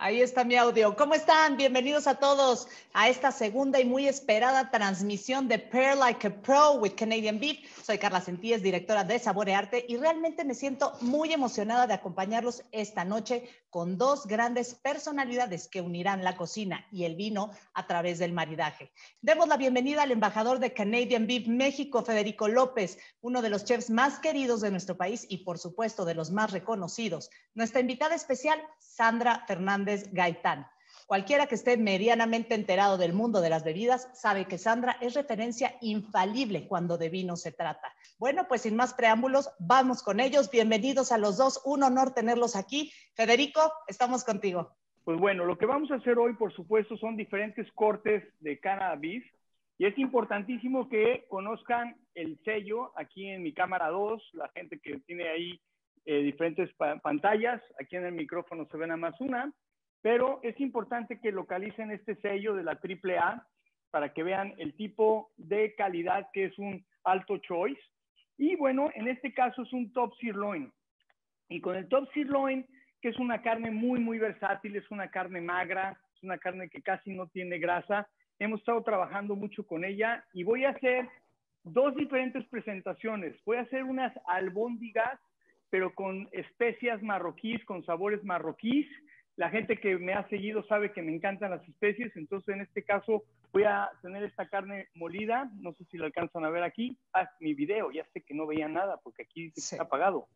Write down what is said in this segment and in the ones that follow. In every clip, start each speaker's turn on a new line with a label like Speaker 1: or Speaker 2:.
Speaker 1: Ahí está mi audio. ¿Cómo están? Bienvenidos a todos a esta segunda y muy esperada transmisión de Prepare Like a Pro with Canadian Beef. Soy Carla Sentíes, directora de Saborearte, y realmente me siento muy emocionada de acompañarlos esta noche con dos grandes personalidades que unirán la cocina y el vino a través del maridaje. Demos la bienvenida al embajador de Canadian Beef México, Federico López, uno de los chefs más queridos de nuestro país y, por supuesto, de los más reconocidos. Nuestra invitada especial, Sandra Fernández Gaitán. Cualquiera que esté medianamente enterado del mundo de las bebidas sabe que Sandra es referencia infalible cuando de vino se trata. Bueno, pues sin más preámbulos, vamos con ellos. Bienvenidos a los dos, un honor tenerlos aquí. Federico, estamos contigo.
Speaker 2: Pues bueno, lo que vamos a hacer hoy, por supuesto, son diferentes cortes de Canada Beef, y es importantísimo que conozcan el sello aquí en mi cámara 2, la gente que tiene ahí diferentes pantallas, aquí en el micrófono se ve nada más una, pero es importante que localicen este sello de la AAA para que vean el tipo de calidad que es un alto choice. Y bueno, en este caso es un top sirloin. Y con el top sirloin, que es una carne muy versátil, es una carne magra, es una carne que casi no tiene grasa, hemos estado trabajando mucho con ella y voy a hacer dos diferentes presentaciones. Voy a hacer unas albóndigas, pero con especias marroquíes, con sabores marroquíes. La gente que me ha seguido sabe que me encantan las especies, entonces en este caso voy a tener esta carne molida, no sé si la alcanzan a ver aquí. Mi video, ya sé que no veían nada porque aquí está apagado.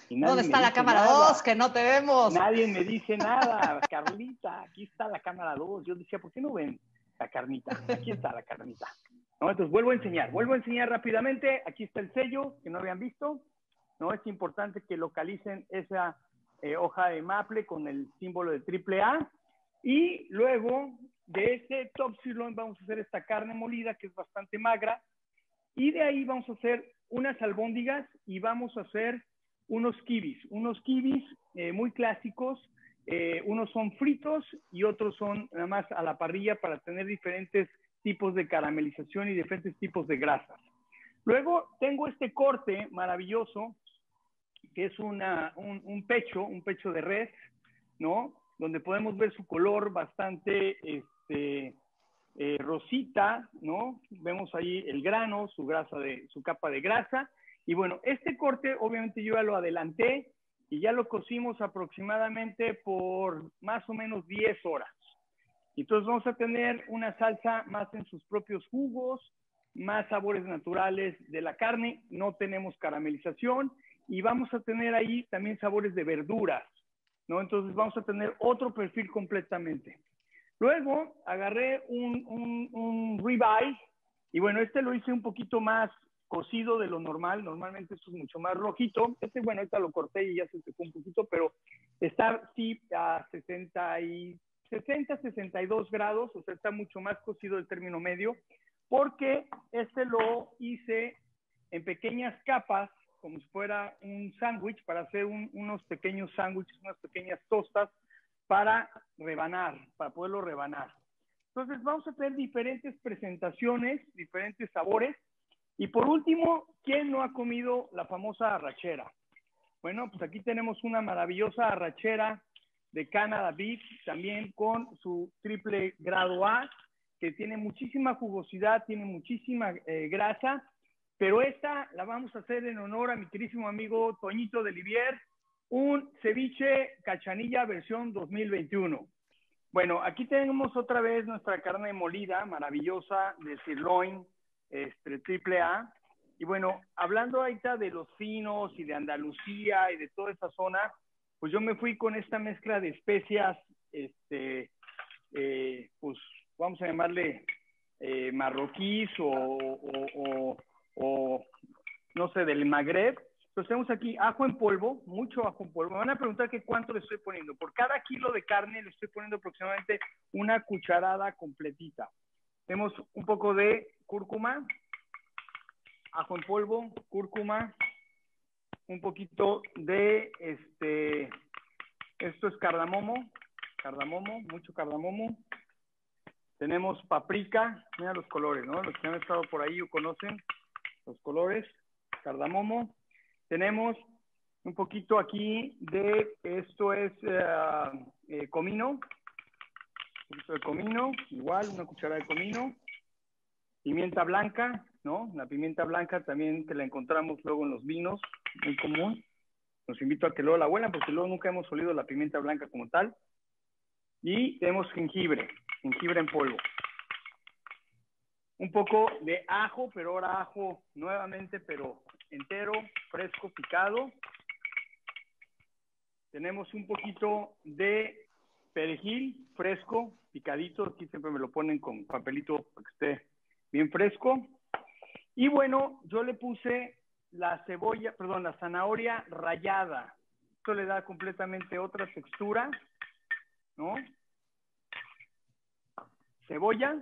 Speaker 1: ¿Dónde está la cámara 2? Que no te vemos.
Speaker 2: Nadie me dice nada, Carlita, aquí está la cámara 2. Yo decía, ¿por qué no ven la carnita? Aquí está la carnita. No, entonces vuelvo a enseñar rápidamente. Aquí está el sello, que no habían visto. ¿No? Es importante que localicen esa hoja de maple con el símbolo de AAA. Y luego de ese top sirloin vamos a hacer esta carne molida que es bastante magra. Y de ahí vamos a hacer unas albóndigas y vamos a hacer unos kibis muy clásicos. Unos son fritos y otros son nada más a la parrilla para tener diferentes tipos de caramelización y diferentes tipos de grasas. Luego tengo este corte maravilloso que es un pecho de res, ¿no? Donde podemos ver su color bastante rosita, ¿no? Vemos ahí el grano, su capa de grasa. Y bueno, este corte obviamente yo ya lo adelanté y ya lo cocimos aproximadamente por más o menos 10 horas. Entonces vamos a tener una salsa más en sus propios jugos, más sabores naturales de la carne, no tenemos caramelización y vamos a tener ahí también sabores de verduras, ¿no? Entonces vamos a tener otro perfil completamente. Luego agarré un ribeye y bueno, este lo hice un poquito más cocido de lo normal. Normalmente esto es mucho más rojito. Bueno, ahorita lo corté y ya se secó un poquito, pero está sí a 62 grados, o sea, está mucho más cocido del término medio, porque lo hice en pequeñas capas, como si fuera un sándwich, para hacer unos pequeños sándwiches, unas pequeñas tostas, para poderlo rebanar. Entonces vamos a hacer diferentes presentaciones, diferentes sabores. Y por último, ¿quién no ha comido la famosa arrachera? Bueno, pues aquí tenemos una maravillosa arrachera de Canada Beef, también con su triple grado A, que tiene muchísima jugosidad, tiene muchísima grasa, pero esta la vamos a hacer en honor a mi queridísimo amigo Toñito de Livier, un ceviche cachanilla versión 2021. Bueno, aquí tenemos otra vez nuestra carne molida, maravillosa, de sirloin, triple A. Y bueno, hablando ahorita de los finos y de Andalucía y de toda esa zona, pues yo me fui con esta mezcla de especias, pues vamos a llamarle marroquíes o no sé, del Magreb. Entonces tenemos aquí ajo en polvo, mucho ajo en polvo. Me van a preguntar que cuánto le estoy poniendo. Por cada kilo de carne le estoy poniendo aproximadamente una cucharada completita. Tenemos un poco de cúrcuma, ajo en polvo, cúrcuma, un poquito de esto es cardamomo, mucho cardamomo. Tenemos paprika, mira los colores, ¿no? Los que han estado por ahí o conocen los colores, cardamomo. Tenemos un poquito aquí de, esto es comino, poquito de comino, igual, una cucharada de comino. Pimienta blanca, ¿no? La pimienta blanca también que la encontramos luego en los vinos, muy común. Los invito a que luego la huelan, porque luego nunca hemos olido la pimienta blanca como tal. Y tenemos jengibre en polvo. Un poco de ajo, pero ahora ajo nuevamente, pero entero, fresco, picado. Tenemos un poquito de perejil fresco, picadito. Aquí siempre me lo ponen con papelito para que esté bien fresco. Y bueno, yo le puse la zanahoria rallada. Esto le da completamente otra textura, ¿no? Cebolla.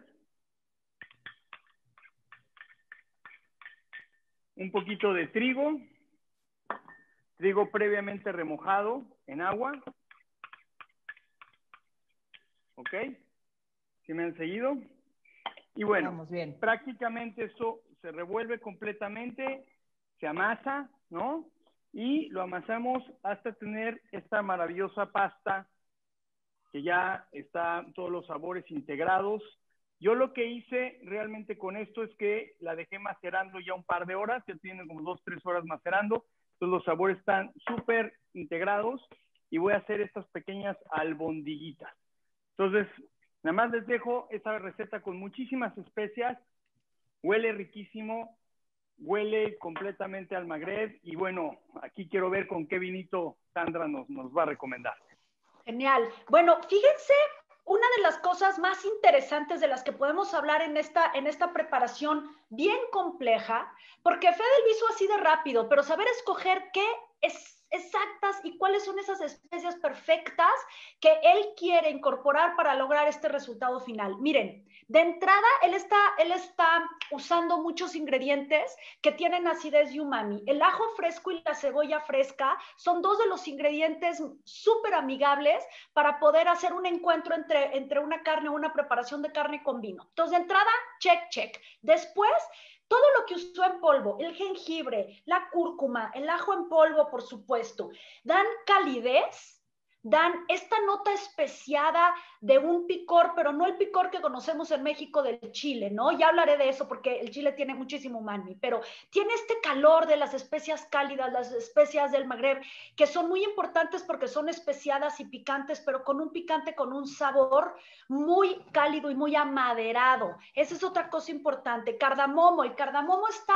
Speaker 2: Un poquito de trigo previamente remojado en agua. ¿Ok? ¿Sí me han seguido? Y bueno, prácticamente esto se revuelve completamente, se amasa, ¿no? Y lo amasamos hasta tener esta maravillosa pasta que ya está todos los sabores integrados. Yo lo que hice realmente con esto es que la dejé macerando ya un par de horas, ya tienen como 2-3 horas macerando, entonces los sabores están súper integrados y voy a hacer estas pequeñas albondiguitas. Entonces, nada más les dejo esta receta con muchísimas especias, huele riquísimo, huele completamente al Magreb y bueno, aquí quiero ver con qué vinito Sandra nos va a recomendar.
Speaker 3: Genial. Bueno, fíjense, una de las cosas más interesantes de las que podemos hablar en esta preparación bien compleja, porque Fede lo hizo así de rápido, pero saber escoger qué es exactas y cuáles son esas especias perfectas que él quiere incorporar para lograr este resultado final. Miren, de entrada, él está usando muchos ingredientes que tienen acidez y umami. El ajo fresco y la cebolla fresca son dos de los ingredientes súper amigables para poder hacer un encuentro entre una carne o una preparación de carne con vino. Entonces, de entrada, check, check. Después, todo lo que usó en polvo, el jengibre, la cúrcuma, el ajo en polvo, por supuesto, dan calidez, dan esta nota especiada de un picor, pero no el picor que conocemos en México del chile, ¿no? Ya hablaré de eso porque el chile tiene muchísimo umami, pero tiene este calor de las especias cálidas, las especias del Magreb, que son muy importantes porque son especiadas y picantes, pero con un picante, con un sabor muy cálido y muy amaderado. Esa es otra cosa importante. Cardamomo, el cardamomo está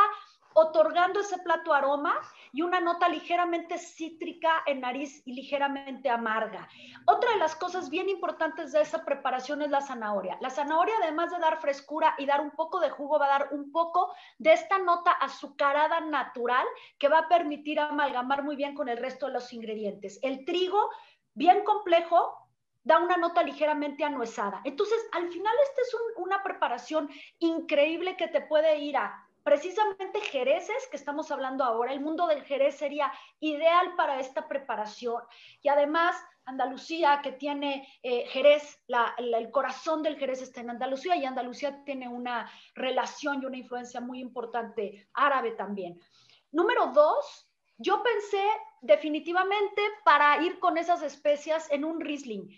Speaker 3: otorgando ese plato aroma y una nota ligeramente cítrica en nariz y ligeramente amarga. Otra de las cosas bien importantes de esa preparación es la zanahoria. La zanahoria, además de dar frescura y dar un poco de jugo, va a dar un poco de esta nota azucarada natural que va a permitir amalgamar muy bien con el resto de los ingredientes. El trigo, bien complejo, da una nota ligeramente anuesada. Entonces, al final, esta es una preparación increíble que te puede ir a precisamente Jereces, que estamos hablando ahora. El mundo del Jerez sería ideal para esta preparación. Y además, Andalucía, que tiene Jerez, el corazón del Jerez está en Andalucía, y Andalucía tiene una relación y una influencia muy importante árabe también. Número 2, yo pensé definitivamente para ir con esas especias en un Riesling.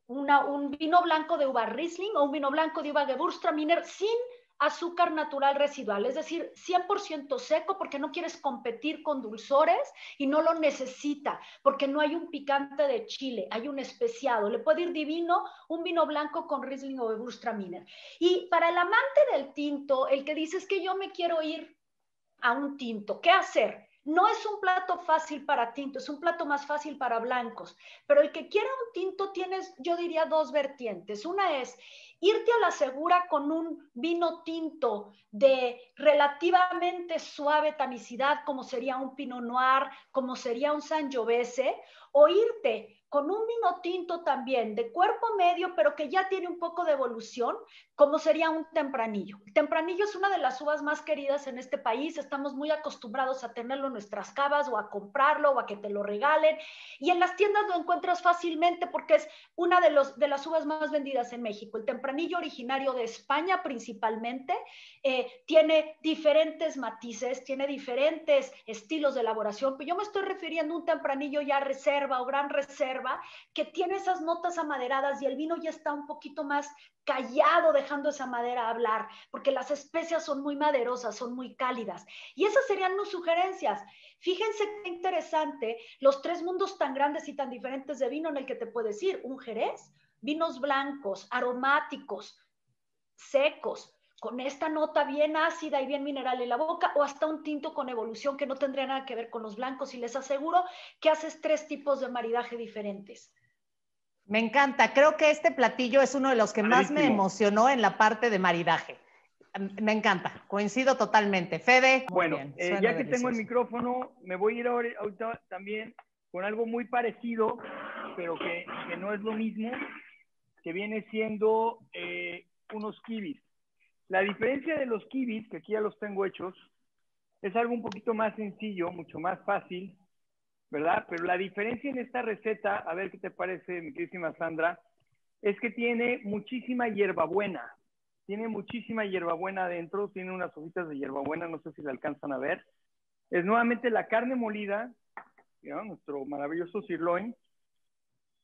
Speaker 3: Un vino blanco de uva Riesling o un vino blanco de uva Gewürztraminer sin azúcar natural residual, es decir, 100% seco, porque no quieres competir con dulzores y no lo necesita, porque no hay un picante de chile, hay un especiado. Le puede ir divino un vino blanco con Riesling o Gewürztraminer. Y para el amante del tinto, el que dice es que yo me quiero ir a un tinto, ¿qué hacer? No es un plato fácil para tinto, es un plato más fácil para blancos, pero el que quiera un tinto tienes, yo diría, dos vertientes. Una es irte a la segura con un vino tinto de relativamente suave tanicidad, como sería un Pinot Noir, como sería un Sangiovese, o irte con un vino tinto también de cuerpo medio, pero que ya tiene un poco de evolución, como sería un tempranillo. El tempranillo es una de las uvas más queridas en este país, estamos muy acostumbrados a tenerlo en nuestras cavas o a comprarlo o a que te lo regalen, y en las tiendas lo encuentras fácilmente porque es una de las uvas más vendidas en México. El tempranillo, originario de España principalmente, tiene diferentes matices, tiene diferentes estilos de elaboración, pero yo me estoy refiriendo a un tempranillo ya reserva o gran reserva, hierba que tiene esas notas amaderadas y el vino ya está un poquito más callado, dejando esa madera hablar, porque las especias son muy maderosas, son muy cálidas. Y esas serían mis sugerencias. Fíjense qué interesante los tres mundos tan grandes y tan diferentes de vino en el que te puedes ir. Un Jerez, vinos blancos, aromáticos, secos, con esta nota bien ácida y bien mineral en la boca, o hasta un tinto con evolución que no tendría nada que ver con los blancos, y les aseguro que haces tres tipos de maridaje diferentes.
Speaker 1: Me encanta, creo que este platillo es uno de los que más me emocionó en la parte de maridaje. Me encanta, coincido totalmente. Fede.
Speaker 2: Bueno, ya que tengo el micrófono, me voy a ir ahorita también con algo muy parecido, pero que no es lo mismo, que viene siendo unos kibis. La diferencia de los kibis, que aquí ya los tengo hechos, es algo un poquito más sencillo, mucho más fácil, ¿verdad? Pero la diferencia en esta receta, a ver qué te parece, mi queridísima Sandra, es que tiene muchísima hierbabuena. Tiene muchísima hierbabuena adentro, tiene unas hojitas de hierbabuena, no sé si la alcanzan a ver. Es nuevamente la carne molida, ¿no? Nuestro maravilloso sirloin,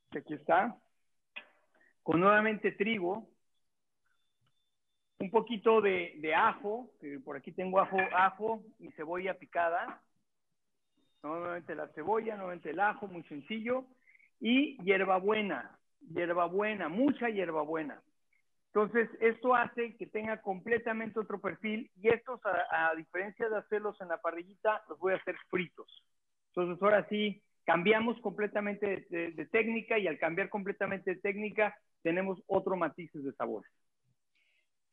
Speaker 2: que aquí está, con nuevamente trigo, un poquito de ajo, que por aquí tengo ajo y cebolla picada, nuevamente la cebolla, nuevamente el ajo, muy sencillo, y hierbabuena, mucha hierbabuena. Entonces, esto hace que tenga completamente otro perfil, y estos, a diferencia de hacerlos en la parrillita, los voy a hacer fritos. Entonces, ahora sí, cambiamos completamente de técnica, y al cambiar completamente de técnica, tenemos otro matices de sabores.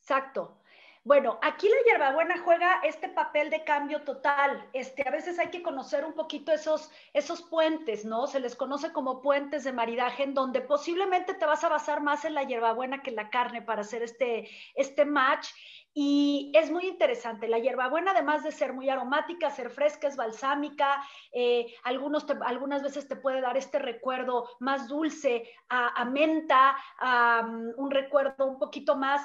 Speaker 3: Exacto. Bueno, aquí la hierbabuena juega este papel de cambio total. A veces hay que conocer un poquito esos puentes, ¿no? Se les conoce como puentes de maridaje, en donde posiblemente te vas a basar más en la hierbabuena que en la carne para hacer este match. Y es muy interesante. La hierbabuena, además de ser muy aromática, ser fresca, es balsámica. Algunas veces te puede dar este recuerdo más dulce a menta, un recuerdo un poquito más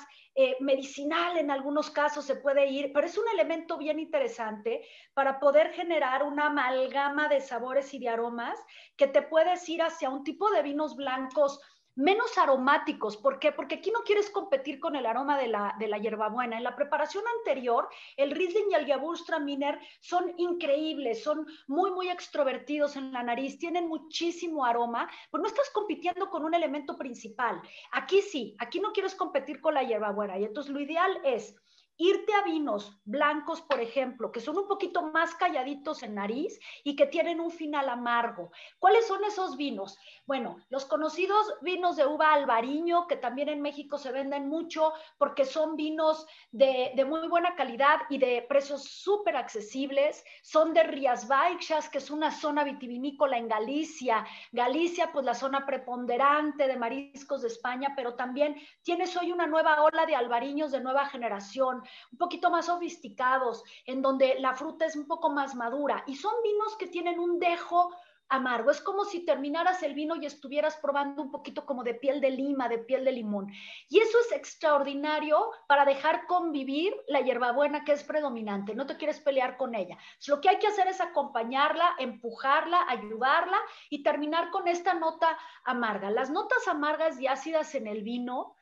Speaker 3: medicinal en algunos casos se puede ir, pero es un elemento bien interesante para poder generar una amalgama de sabores y de aromas que te puedes ir hacia un tipo de vinos blancos menos aromáticos. ¿Por qué? Porque aquí no quieres competir con el aroma de la hierbabuena. En la preparación anterior, el Riesling y el Gewürztraminer son increíbles, son muy, muy extrovertidos en la nariz, tienen muchísimo aroma, pero no estás compitiendo con un elemento principal. Aquí sí, aquí no quieres competir con la hierbabuena, y entonces lo ideal es irte a vinos blancos, por ejemplo, que son un poquito más calladitos en nariz y que tienen un final amargo. ¿Cuáles son esos vinos? Bueno, los conocidos vinos de uva Albariño, que también en México se venden mucho porque son vinos de muy buena calidad y de precios súper accesibles. Son de Rías Baixas, que es una zona vitivinícola en Galicia. Galicia, pues la zona preponderante de mariscos de España, pero también tienes hoy una nueva ola de albariños de nueva generación, un poquito más sofisticados, en donde la fruta es un poco más madura, y son vinos que tienen un dejo amargo. Es como si terminaras el vino y estuvieras probando un poquito como de piel de lima, de piel de limón. Y eso es extraordinario para dejar convivir la hierbabuena, que es predominante. No te quieres pelear con ella. Lo que hay que hacer es acompañarla, empujarla, ayudarla y terminar con esta nota amarga. Las notas amargas y ácidas en el vino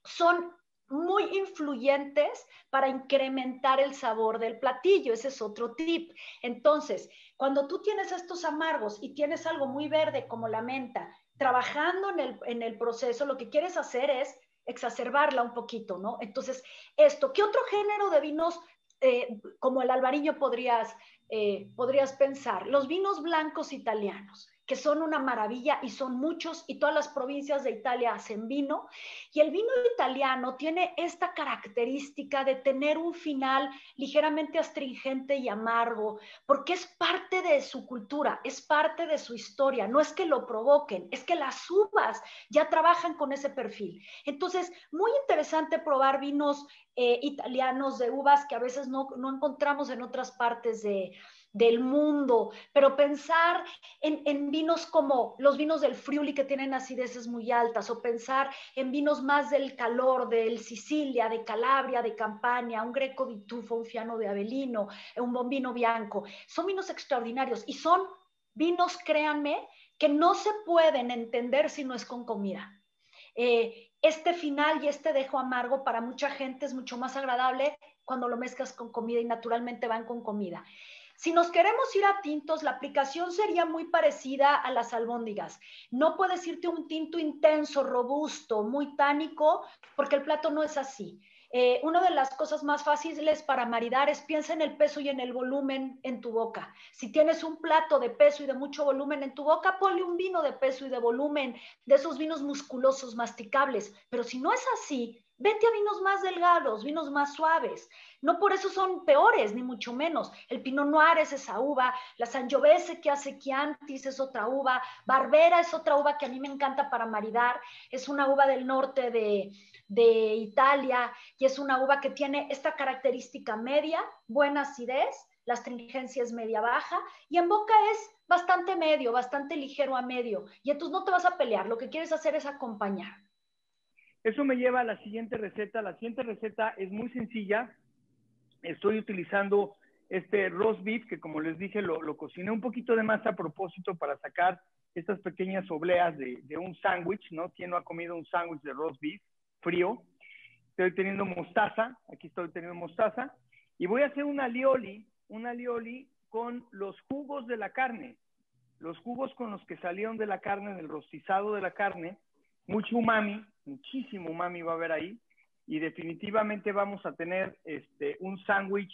Speaker 3: son muy influyentes para incrementar el sabor del platillo. Ese es otro tip. Entonces, cuando tú tienes estos amargos y tienes algo muy verde como la menta, trabajando en el proceso, lo que quieres hacer es exacerbarla un poquito, ¿no? Entonces, ¿qué otro género de vinos como el albariño podrías pensar? Los vinos blancos italianos, que son una maravilla, y son muchos, y todas las provincias de Italia hacen vino. Y el vino italiano tiene esta característica de tener un final ligeramente astringente y amargo, porque es parte de su cultura, es parte de su historia. No es que lo provoquen, es que las uvas ya trabajan con ese perfil. Entonces, muy interesante probar vinos italianos de uvas que a veces no encontramos en otras partes del mundo, pero pensar en vinos como los vinos del Friuli, que tienen acideces muy altas, o pensar en vinos más del calor, del Sicilia, de Calabria, de Campania, un Greco di Tufo, un Fiano de Avellino, un Bombino Bianco. Son vinos extraordinarios y son vinos, créanme, que no se pueden entender si no es con comida. Este final y este dejo amargo para mucha gente es mucho más agradable cuando lo mezclas con comida y naturalmente van con comida. Si nos queremos ir a tintos, la aplicación sería muy parecida a las albóndigas. No puedes irte a un tinto intenso, robusto, muy tánico, porque el plato no es así. Una de las cosas más fáciles para maridar es piensa en el peso y en el volumen en tu boca. Si tienes un plato de peso y de mucho volumen en tu boca, ponle un vino de peso y de volumen, de esos vinos musculosos, masticables. Pero si no es así, vete a vinos más delgados, vinos más suaves. No por eso son peores, ni mucho menos. El Pinot Noir es esa uva, la Sangiovese que hace Chiantis es otra uva, Barbera es otra uva que a mí me encanta para maridar, es una uva del norte de Italia y es una uva que tiene esta característica media, buena acidez, la astringencia es media baja y en boca es bastante medio, bastante ligero a medio y entonces no te vas a pelear, lo que quieres hacer es acompañar.
Speaker 2: Eso me lleva a la siguiente receta. La siguiente receta es muy sencilla. Estoy utilizando este roast beef, que como les dije, lo cociné un poquito de más a propósito para sacar estas pequeñas obleas de un sándwich, ¿no? ¿Quién no ha comido un sándwich de roast beef frío? Estoy teniendo mostaza, aquí estoy teniendo mostaza, y voy a hacer un alioli con los jugos de la carne, los jugos con los que salieron de la carne, del rostizado de la carne, mucho umami, muchísimo umami va a haber ahí, y definitivamente vamos a tener un sándwich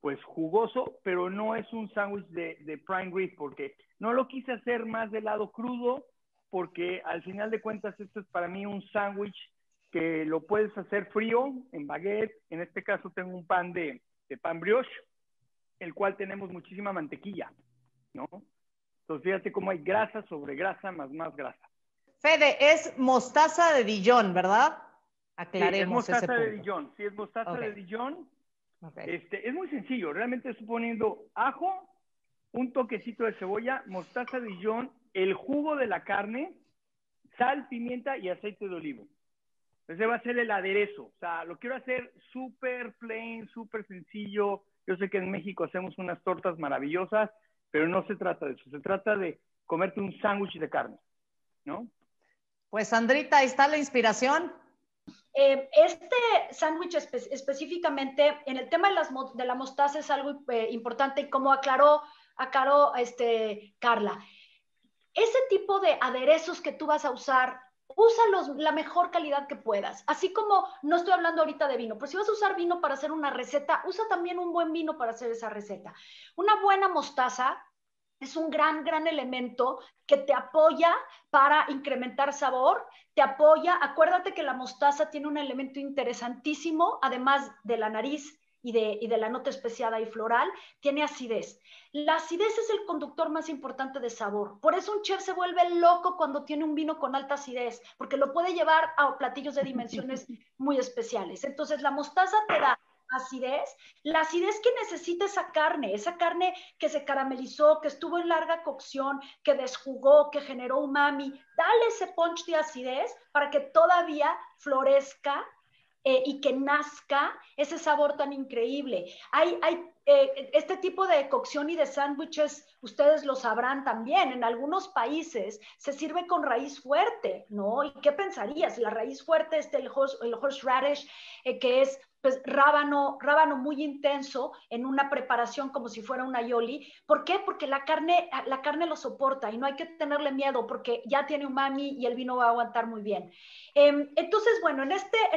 Speaker 2: pues jugoso, pero no es un sándwich de prime rib, porque no lo quise hacer más del lado crudo, porque al final de cuentas esto es para mí un sándwich que lo puedes hacer frío, en baguette. En este caso tengo un pan de pan brioche, el cual tenemos muchísima mantequilla, ¿no? Entonces fíjate cómo hay grasa sobre grasa más grasa.
Speaker 1: Fede, es mostaza de Dijon, ¿verdad? Aclaremos
Speaker 2: sí, es mostaza
Speaker 1: ese
Speaker 2: de
Speaker 1: punto.
Speaker 2: Dijon. Sí, es mostaza de Dijon.
Speaker 1: Okay.
Speaker 2: Es muy sencillo. Realmente estoy poniendo ajo, un toquecito de cebolla, mostaza de Dijon, el jugo de la carne, sal, pimienta y aceite de olivo. Ese va a ser el aderezo. O sea, lo quiero hacer súper plain, súper sencillo. Yo sé que en México hacemos unas tortas maravillosas, pero no se trata de eso. Se trata de comerte un sándwich de carne, ¿no?
Speaker 1: Pues, Sandrita, ahí está la inspiración.
Speaker 3: Este sándwich específicamente, en el tema de la mostaza es algo importante y como aclaró Carla, ese tipo de aderezos que tú vas a usar, úsalos la mejor calidad que puedas. Así como no estoy hablando ahorita de vino, pero si vas a usar vino para hacer una receta, usa también un buen vino para hacer esa receta. Una buena mostaza es un gran elemento que te apoya para incrementar sabor, te apoya, acuérdate que la mostaza tiene un elemento interesantísimo, además de la nariz y de la nota especiada y floral, tiene acidez. La acidez es el conductor más importante de sabor, por eso un chef se vuelve loco cuando tiene un vino con alta acidez, porque lo puede llevar a platillos de dimensiones muy especiales. Entonces la mostaza te da acidez, la acidez que necesita esa carne que se caramelizó, que estuvo en larga cocción, que desjugó, que generó umami, dale ese punch de acidez para que todavía florezca y que nazca ese sabor tan increíble. Hay este tipo de cocción y de sándwiches, ustedes lo sabrán también, en algunos países se sirve con raíz fuerte, ¿no? ¿Y qué pensarías? La raíz fuerte es el horseradish, que es pues rábano muy intenso en una preparación como si fuera un aioli. ¿Por qué? Porque la carne lo soporta y no hay que tenerle miedo porque ya tiene umami y el vino va a aguantar muy bien. Entonces, bueno, en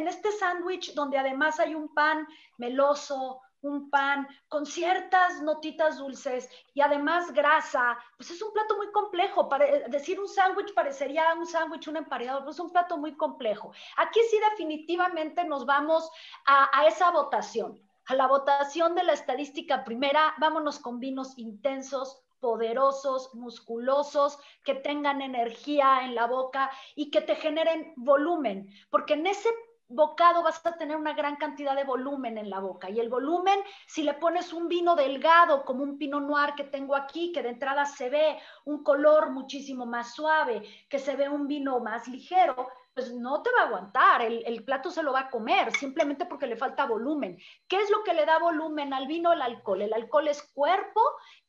Speaker 3: este sándwich donde además hay un pan meloso, un pan con ciertas notitas dulces y además grasa, pues es un plato muy complejo. Decir un sándwich parecería un sándwich, un emparedado, pues es un plato muy complejo. Aquí sí definitivamente nos vamos a esa votación, a la votación de la estadística primera. Vámonos con vinos intensos, poderosos, musculosos, que tengan energía en la boca y que te generen volumen, porque en ese bocado vas a tener una gran cantidad de volumen en la boca, y el volumen, si le pones un vino delgado como un Pinot Noir que tengo aquí, que de entrada se ve un color muchísimo más suave, que se ve un vino más ligero, pues no te va a aguantar, el plato se lo va a comer, simplemente porque le falta volumen. ¿Qué es lo que le da volumen al vino? El alcohol es cuerpo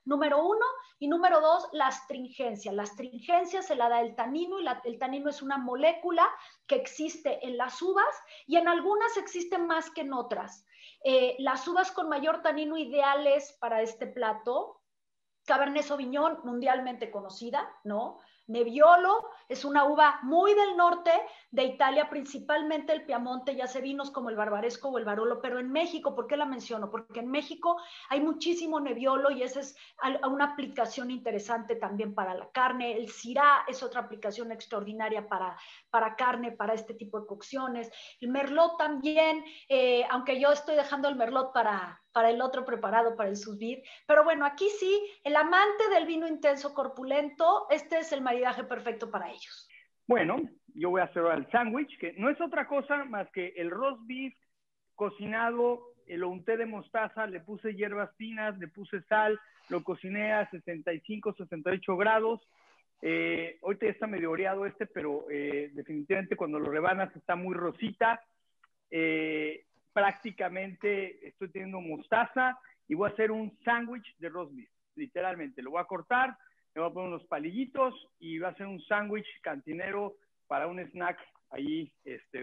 Speaker 3: Número 1. Y número 2, la astringencia. La astringencia se la da el tanino y el tanino es una molécula que existe en las uvas y en algunas existe más que en otras. Las uvas con mayor tanino ideales para este plato, Cabernet Sauvignon, mundialmente conocida, ¿no? Nebbiolo es una uva muy del norte de Italia, principalmente el Piamonte, ya sé vinos como el Barbaresco o el Barolo, pero en México, ¿por qué la menciono? Porque en México hay muchísimo Nebbiolo y esa es una aplicación interesante también para la carne. El Syrah es otra aplicación extraordinaria para carne, para este tipo de cocciones. El Merlot también, aunque yo estoy dejando el Merlot para el otro preparado, para el sous vide. Pero bueno, aquí sí, el amante del vino intenso corpulento, este es el maridaje perfecto para ellos.
Speaker 2: Bueno, yo voy a hacer el sándwich, que no es otra cosa más que el roast beef cocinado, lo unté de mostaza, le puse hierbas finas, le puse sal, lo cociné a 65, 68 grados. Ahorita ya está medio oreado pero definitivamente cuando lo rebanas está muy rosita. Prácticamente estoy teniendo mostaza y voy a hacer un sándwich de roast beef, literalmente. Lo voy a cortar, le voy a poner unos palillitos y va a ser un sándwich cantinero para un snack ahí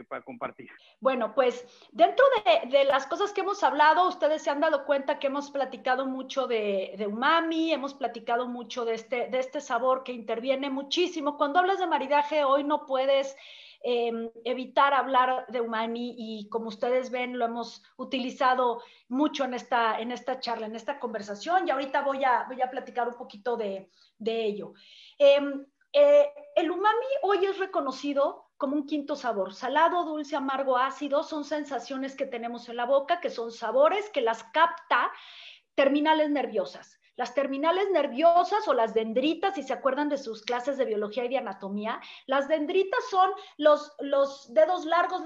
Speaker 2: para compartir.
Speaker 3: Bueno, pues dentro de las cosas que hemos hablado, ustedes se han dado cuenta que hemos platicado mucho de umami, hemos platicado mucho de este sabor que interviene muchísimo. Cuando hablas de maridaje, hoy no puedes evitar hablar de umami y como ustedes ven lo hemos utilizado mucho en esta charla, en esta conversación y ahorita voy a platicar un poquito de ello. El umami hoy es reconocido como un quinto sabor, salado, dulce, amargo, ácido, son sensaciones que tenemos en la boca, que son sabores que las capta terminales nerviosas. Las terminales nerviosas o las dendritas, si se acuerdan de sus clases de biología y de anatomía, las dendritas son los dedos largos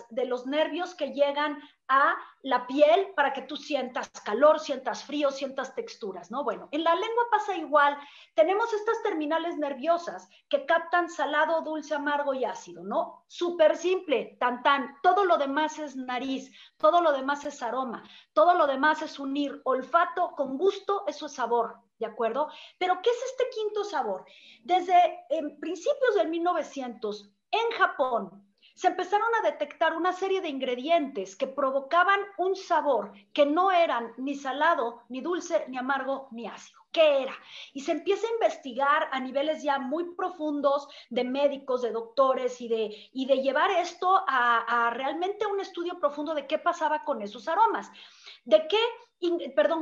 Speaker 3: de los nervios que llegan a la piel para que tú sientas calor, sientas frío, sientas texturas, ¿no? Bueno, en la lengua pasa igual. Tenemos estas terminales nerviosas que captan salado, dulce, amargo y ácido, ¿no? Súper simple, tan. Todo lo demás es nariz, todo lo demás es aroma, todo lo demás es unir olfato con gusto, eso es sabor, ¿de acuerdo? Pero ¿qué es este quinto sabor? Desde principios del 1900, en Japón, se empezaron a detectar una serie de ingredientes que provocaban un sabor que no eran ni salado, ni dulce, ni amargo, ni ácido. ¿Qué era? Y se empieza a investigar a niveles ya muy profundos de médicos, de doctores y de llevar esto a realmente un estudio profundo de qué pasaba con esos aromas.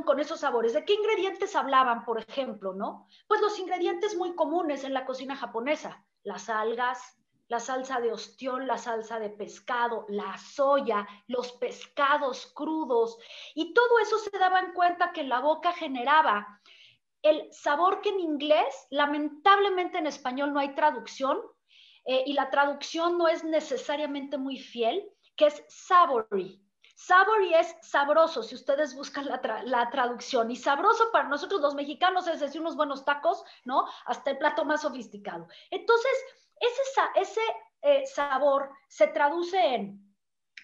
Speaker 3: Con esos sabores. ¿De qué ingredientes hablaban, por ejemplo, no? Pues los ingredientes muy comunes en la cocina japonesa, las algas, la salsa de ostión, la salsa de pescado, la soya, los pescados crudos, y todo eso se daban cuenta que en la boca generaba el sabor que en inglés, lamentablemente en español no hay traducción, y la traducción no es necesariamente muy fiel, que es savory. Savory es sabroso, si ustedes buscan la traducción, y sabroso para nosotros los mexicanos es decir unos buenos tacos, ¿no? Hasta el plato más sofisticado. Entonces, ese sabor se traduce en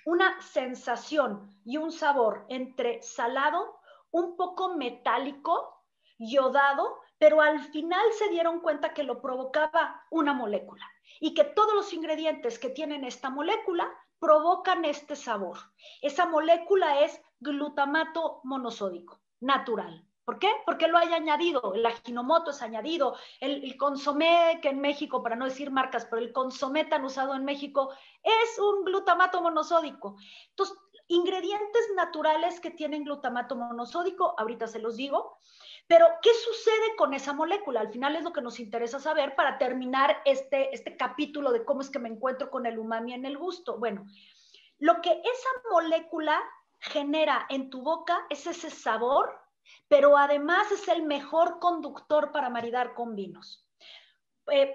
Speaker 3: una sensación y un sabor entre salado, un poco metálico, yodado, pero al final se dieron cuenta que lo provocaba una molécula y que todos los ingredientes que tienen esta molécula provocan este sabor. Esa molécula es glutamato monosódico, natural. ¿Por qué? Porque lo hay añadido, el ajinomoto es añadido, el consomé que en México, para no decir marcas, pero el consomé tan usado en México es un glutamato monosódico. Entonces, ingredientes naturales que tienen glutamato monosódico, ahorita se los digo, pero ¿qué sucede con esa molécula? Al final es lo que nos interesa saber para terminar este capítulo de cómo es que me encuentro con el umami en el gusto. Bueno, lo que esa molécula genera en tu boca es ese sabor, pero además es el mejor conductor para maridar con vinos.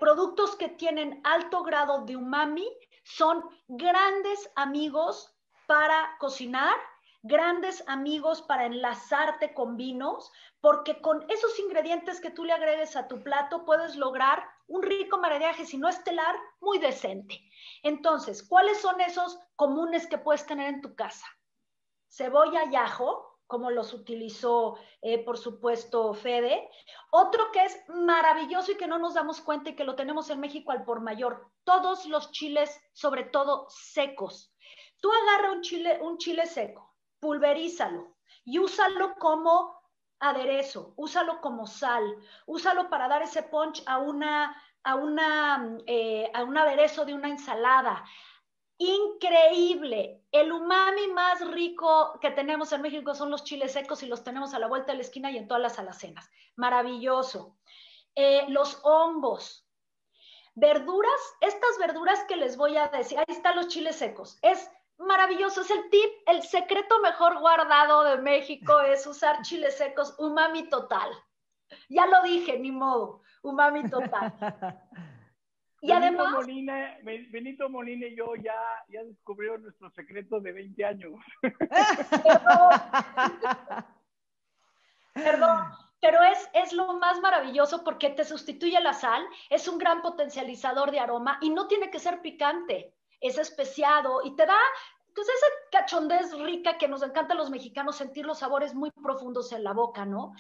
Speaker 3: Productos que tienen alto grado de umami son grandes amigos para cocinar, grandes amigos para enlazarte con vinos, porque con esos ingredientes que tú le agregues a tu plato puedes lograr un rico maridaje, si no estelar, muy decente. Entonces, ¿cuáles son esos comunes que puedes tener en tu casa? Cebolla y ajo, como los utilizó, por supuesto, Fede. Otro que es maravilloso y que no nos damos cuenta y que lo tenemos en México al por mayor, todos los chiles, sobre todo secos. Tú agarra un chile seco, pulverízalo y úsalo como aderezo, úsalo como sal, úsalo para dar ese punch a un aderezo de una ensalada. Increíble. El umami más rico que tenemos en México son los chiles secos y los tenemos a la vuelta de la esquina y en todas las alacenas. Maravilloso. Los hongos. Verduras, estas verduras que les voy a decir, ahí están los chiles secos. Es maravilloso, es el tip, el secreto mejor guardado de México es usar chiles secos, umami total. Ya lo dije, ni modo, umami total. Y además,
Speaker 2: Benito Molina y yo ya descubrieron nuestros secretos de 20 años.
Speaker 3: Perdón, pero es lo más maravilloso porque te sustituye la sal, es un gran potencializador de aroma y no tiene que ser picante, es especiado y te da pues esa cachondez rica que nos encanta a los mexicanos, sentir los sabores muy profundos en la boca, ¿no?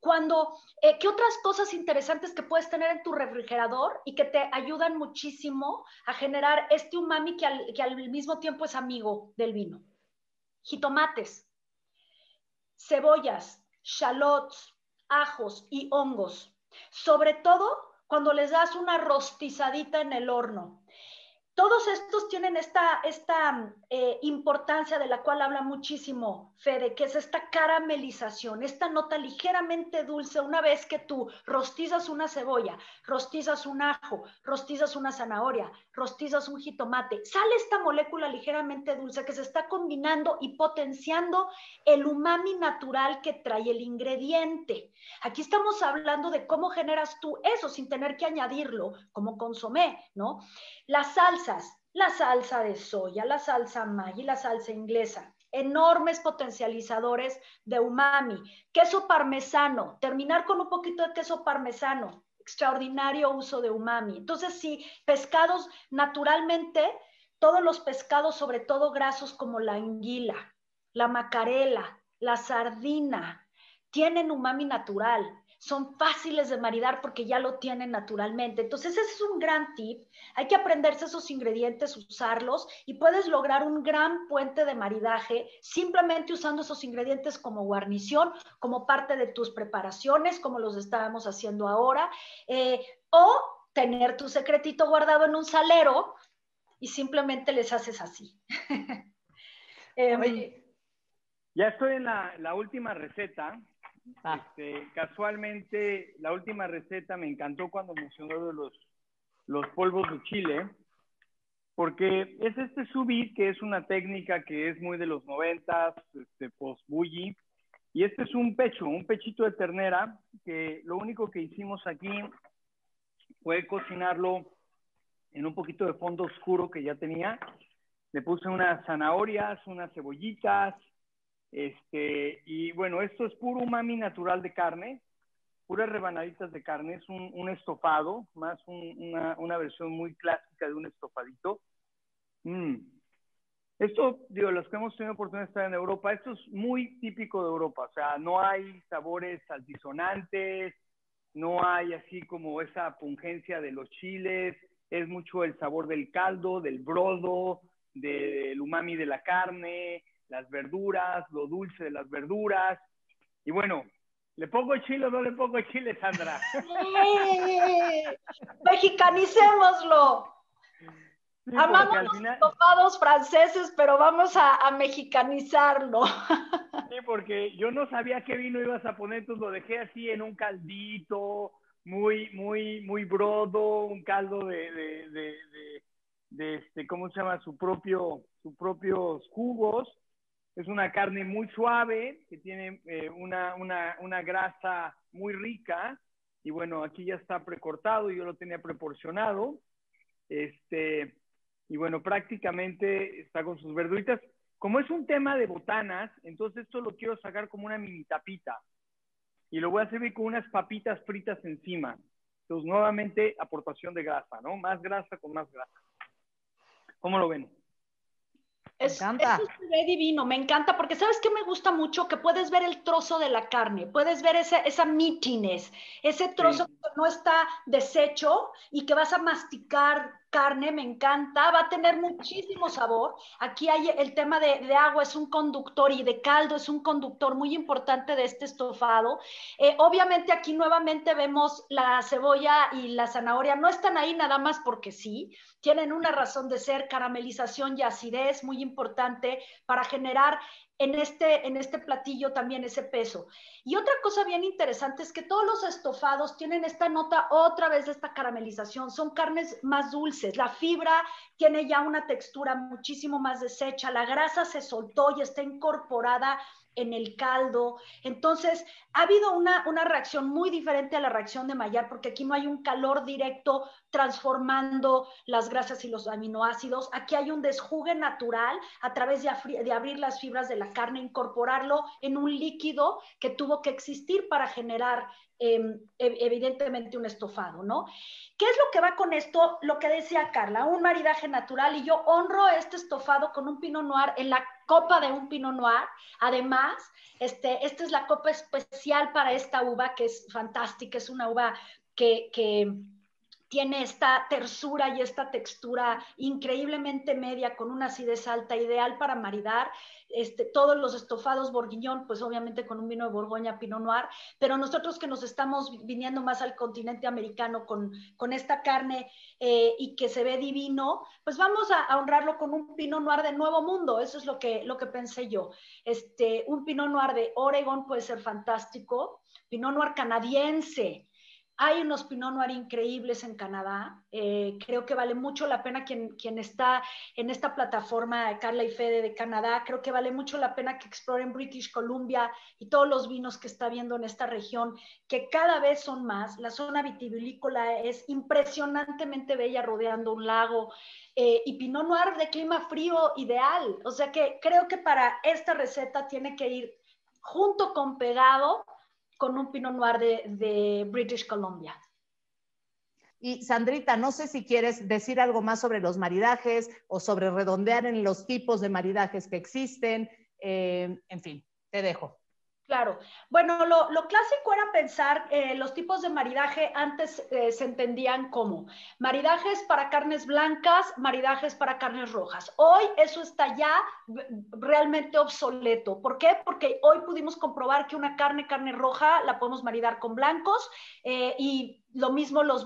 Speaker 3: ¿Qué otras cosas interesantes que puedes tener en tu refrigerador y que te ayudan muchísimo a generar este umami que al mismo tiempo es amigo del vino? Jitomates, cebollas, shallots, ajos y hongos. Sobre todo cuando les das una rostizadita en el horno. Todos estos tienen esta importancia de la cual habla muchísimo Fede, que es esta caramelización, esta nota ligeramente dulce. Una vez que tú rostizas una cebolla, rostizas un ajo, rostizas una zanahoria, rostizas un jitomate, sale esta molécula ligeramente dulce que se está combinando y potenciando el umami natural que trae el ingrediente. Aquí estamos hablando de cómo generas tú eso sin tener que añadirlo como consomé, ¿no? Las salsas, la salsa de soya, la salsa Maggi, la salsa inglesa, enormes potencializadores de umami. Queso parmesano, terminar con un poquito de queso parmesano, extraordinario uso de umami. Entonces, sí, pescados naturalmente, todos los pescados, sobre todo grasos como la anguila, la macarela, la sardina, tienen umami natural. Son fáciles de maridar porque ya lo tienen naturalmente. Entonces, ese es un gran tip. Hay que aprenderse esos ingredientes, usarlos y puedes lograr un gran puente de maridaje simplemente usando esos ingredientes como guarnición, como parte de tus preparaciones, como los estábamos haciendo ahora, o tener tu secretito guardado en un salero y simplemente les haces así.
Speaker 2: Ya estoy en la última receta. Casualmente, la última receta me encantó cuando mencionó de los polvos de chile, porque es este sous vide, que es una técnica que es muy de los 90s, post-bulli, y este es un pechito de ternera, que lo único que hicimos aquí fue cocinarlo en un poquito de fondo oscuro que ya tenía. Le puse unas zanahorias, unas cebollitas, y bueno, esto es puro umami natural de carne, puras rebanaditas de carne, es un estofado, más una versión muy clásica de un estofadito. Esto, digo, los que hemos tenido oportunidad de estar en Europa, esto es muy típico de Europa, o sea, no hay sabores altisonantes, no hay así como esa pungencia de los chiles, es mucho el sabor del caldo, del brodo, del umami de la carne, las verduras, lo dulce de las verduras. Y bueno, ¿le pongo chile o no le pongo chile, Sandra?
Speaker 3: ¡Mexicanicémoslo! Sí, amamos los estofados franceses, pero vamos a mexicanizarlo.
Speaker 2: Sí, porque yo no sabía qué vino ibas a poner, entonces lo dejé así en un caldito, muy brodo, un caldo de ¿cómo se llama? Sus propios jugos. Es una carne muy suave, que tiene una grasa muy rica, y bueno, aquí ya está precortado, yo lo tenía preporcionado, y bueno, prácticamente está con sus verduritas. Como es un tema de botanas, entonces esto lo quiero sacar como una mini tapita, y lo voy a servir con unas papitas fritas encima. Entonces, nuevamente, aportación de grasa, ¿no? Más grasa con más grasa. ¿Cómo lo ven?
Speaker 1: Me encanta.
Speaker 3: Eso se ve divino, me encanta, porque ¿sabes qué me gusta mucho? Que puedes ver el trozo de la carne, puedes ver esa meatiness, ese trozo
Speaker 2: Sí.
Speaker 3: que no está deshecho y que vas a masticar carne, me encanta, va a tener muchísimo sabor. Aquí hay el tema de agua, es un conductor, y de caldo es un conductor muy importante de este estofado. Obviamente aquí nuevamente vemos la cebolla y la zanahoria, no están ahí nada más porque sí, tienen una razón de ser, caramelización y acidez muy importante para generar en este platillo también ese peso. Y otra cosa bien interesante es que todos los estofados tienen esta nota otra vez de esta caramelización, son carnes más dulces, la fibra tiene ya una textura muchísimo más deshecha, la grasa se soltó y está incorporada en el caldo. Entonces, ha habido una reacción muy diferente a la reacción de Maillard, porque aquí no hay un calor directo transformando las grasas y los aminoácidos. Aquí hay un desjugue natural a través de abrir las fibras de la carne, incorporarlo en un líquido que tuvo que existir para generar evidentemente un estofado, ¿no? ¿Qué es lo que va con esto? Lo que decía Carla, un maridaje natural, y yo honro este estofado con un Pinot Noir en la copa de un Pinot Noir. Además, esta es la copa especial para esta uva, que es fantástica, es una uva que tiene esta tersura y esta textura increíblemente media, con una acidez alta, ideal para maridar. Todos los estofados bourguignon, pues obviamente con un vino de Borgoña, Pinot Noir, pero nosotros que nos estamos viniendo más al continente americano con esta carne y que se ve divino, pues vamos a honrarlo con un Pinot Noir de Nuevo Mundo. Eso es lo que pensé yo. Un Pinot Noir de Oregon puede ser fantástico, Pinot Noir canadiense. Hay unos Pinot Noir increíbles en Canadá. Creo que vale mucho la pena quien está en esta plataforma, Carla y Fede de Canadá, creo que vale mucho la pena que exploren British Columbia y todos los vinos que está viendo en esta región, que cada vez son más. La zona vitivinícola es impresionantemente bella, rodeando un lago. Y Pinot Noir de clima frío ideal. O sea que creo que para esta receta tiene que ir junto con pegado con un Pinot Noir de British Columbia.
Speaker 1: Y Sandrita, no sé si quieres decir algo más sobre los maridajes o sobre redondear en los tipos de maridajes que existen. En fin, te dejo.
Speaker 3: Claro. Bueno, lo clásico era pensar los tipos de maridaje antes se entendían como maridajes para carnes blancas, maridajes para carnes rojas. Hoy eso está ya realmente obsoleto. ¿Por qué? Porque hoy pudimos comprobar que una carne roja, la podemos maridar con blancos y lo mismo los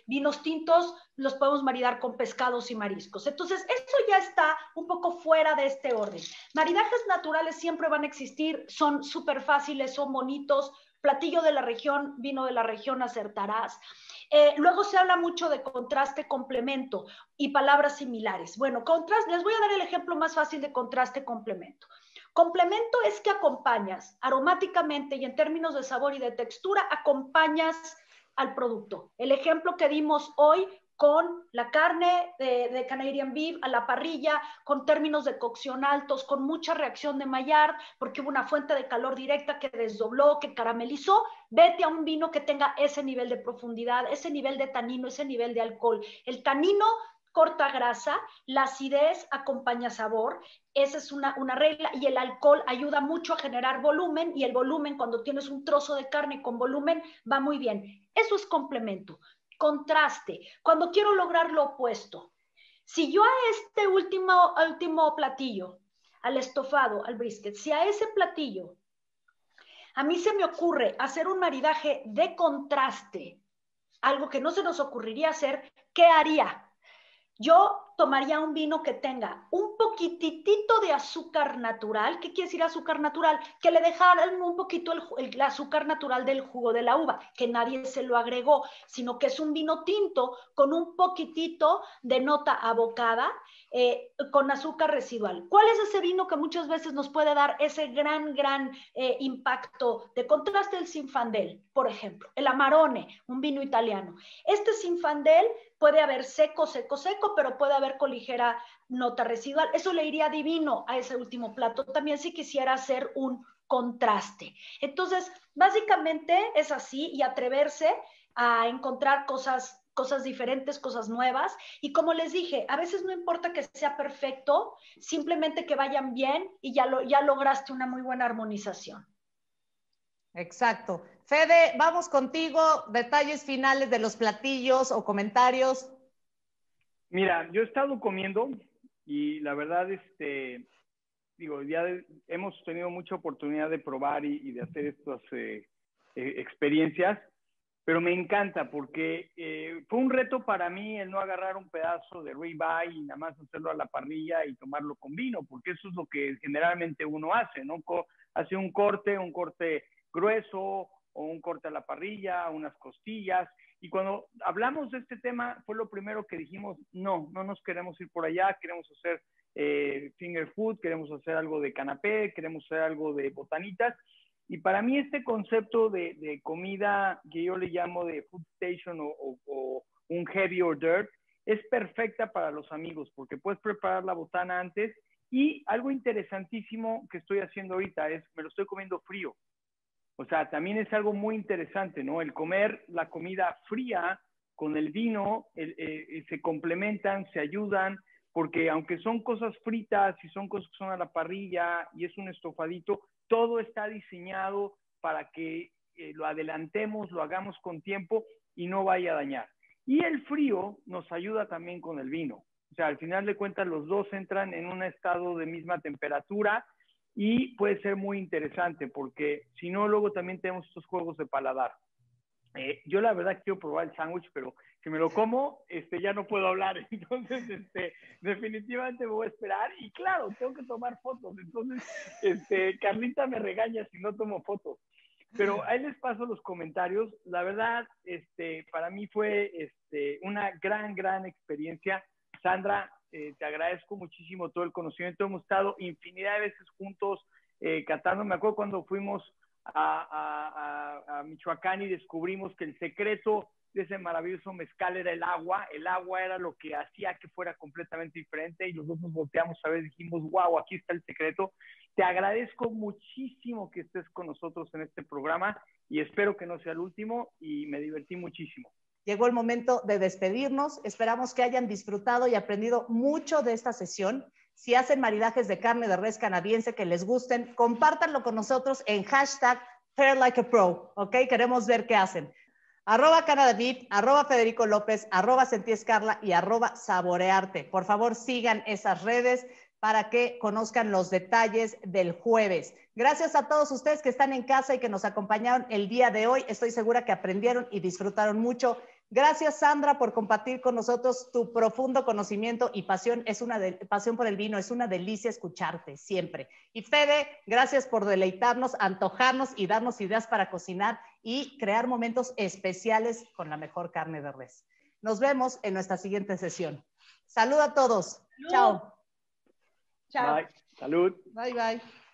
Speaker 3: vinos tintos los podemos maridar con pescados y mariscos. Entonces, eso ya está un poco fuera de este orden. Maridajes naturales siempre van a existir, son súper fáciles, son bonitos. Platillo de la región, vino de la región, acertarás. Luego se habla mucho de contraste, complemento y palabras similares. Bueno, les voy a dar el ejemplo más fácil de contraste, complemento. Complemento es que acompañas aromáticamente y en términos de sabor y de textura, acompañas al producto. El ejemplo que dimos hoy con la carne de Canadian Beef a la parrilla, con términos de cocción altos, con mucha reacción de Maillard, porque hubo una fuente de calor directa que desdobló, que caramelizó. Vete a un vino que tenga ese nivel de profundidad, ese nivel de tanino, ese nivel de alcohol. El tanino corta grasa, la acidez acompaña sabor, esa es una regla, y el alcohol ayuda mucho a generar volumen, y el volumen, cuando tienes un trozo de carne con volumen, va muy bien. Eso es complemento. Contraste, cuando quiero lograr lo opuesto. Si yo a este último platillo, al estofado, al brisket, si a ese platillo a mí se me ocurre hacer un maridaje de contraste, algo que no se nos ocurriría hacer, ¿qué haría? Yo tomaría un vino que tenga un poquitito de azúcar natural. ¿Qué quiere decir azúcar natural? Que le dejaran un poquito el azúcar natural del jugo de la uva, que nadie se lo agregó, sino que es un vino tinto con un poquitito de nota abocada, con azúcar residual. ¿Cuál es ese vino que muchas veces nos puede dar ese gran impacto de contraste? El Zinfandel, por ejemplo, el Amarone, un vino italiano. Este Zinfandel puede haber seco, pero puede haber con ligera nota residual. Eso le iría divino a ese último plato. También si quisiera hacer un contraste. Entonces, básicamente es así, y atreverse a encontrar cosas cosas diferentes, cosas nuevas. Y como les dije, a veces no importa que sea perfecto, simplemente que vayan bien y ya lograste una muy buena armonización.
Speaker 1: Exacto. Fede, vamos contigo. Detalles finales de los platillos o comentarios.
Speaker 2: Mira, yo he estado comiendo y la verdad, digo, ya hemos tenido mucha oportunidad de probar y de hacer estas experiencias, pero me encanta porque fue un reto para mí el no agarrar un pedazo de ribeye y nada más hacerlo a la parrilla y tomarlo con vino, porque eso es lo que generalmente uno hace, ¿no? Hace un corte grueso o un corte a la parrilla, unas costillas. Y cuando hablamos de este tema, fue lo primero que dijimos, no nos queremos ir por allá, queremos hacer finger food, queremos hacer algo de canapé, queremos hacer algo de botanitas. Y para mí este concepto de comida que yo le llamo de food station o un heavy hors d'oeuvre es perfecta para los amigos porque puedes preparar la botana antes y algo interesantísimo que estoy haciendo ahorita es me lo estoy comiendo frío. O sea, también es algo muy interesante, ¿no? El comer la comida fría con el vino se complementan, se ayudan, porque aunque son cosas fritas y son cosas que son a la parrilla y es un estofadito, todo está diseñado para que lo adelantemos, lo hagamos con tiempo y no vaya a dañar. Y el frío nos ayuda también con el vino. O sea, al final de cuentas los dos entran en un estado de misma temperatura y puede ser muy interesante porque si no, luego también tenemos estos juegos de paladar. Yo la verdad quiero probar el sándwich, pero si me lo como, ya no puedo hablar. Entonces, definitivamente me voy a esperar. Y claro, tengo que tomar fotos. Entonces, Carlita me regaña si no tomo fotos. Pero ahí les paso los comentarios. La verdad, para mí fue una gran experiencia. Sandra, te agradezco muchísimo todo el conocimiento. Hemos estado infinidad de veces juntos catando. Me acuerdo cuando fuimos a Michoacán y descubrimos que el secreto de ese maravilloso mezcal era el agua. El agua era lo que hacía que fuera completamente diferente y nosotros nos volteamos a ver y dijimos, wow, aquí está el secreto. Te agradezco muchísimo que estés con nosotros en este programa y espero que no sea el último y me divertí muchísimo.
Speaker 1: Llegó el momento de despedirnos. Esperamos que hayan disfrutado y aprendido mucho de esta sesión. Si hacen maridajes de carne de res canadiense que les gusten, compártanlo con nosotros en hashtag PairLikeAPro, ¿ok? Queremos ver qué hacen. @CanadaBeef, @Federico López, @SentíEsCarla y @Saborearte. Por favor, sigan esas redes para que conozcan los detalles del jueves. Gracias a todos ustedes que están en casa y que nos acompañaron el día de hoy. Estoy segura que aprendieron y disfrutaron mucho. Gracias, Sandra, por compartir con nosotros tu profundo conocimiento y pasión. Pasión por el vino. Es una delicia escucharte siempre. Y Fede, gracias por deleitarnos, antojarnos y darnos ideas para cocinar y crear momentos especiales con la mejor carne de res. Nos vemos en nuestra siguiente sesión. Salud a todos.
Speaker 3: Salud.
Speaker 1: Chao.
Speaker 3: Chao.
Speaker 2: Bye. Salud.
Speaker 1: Bye, bye.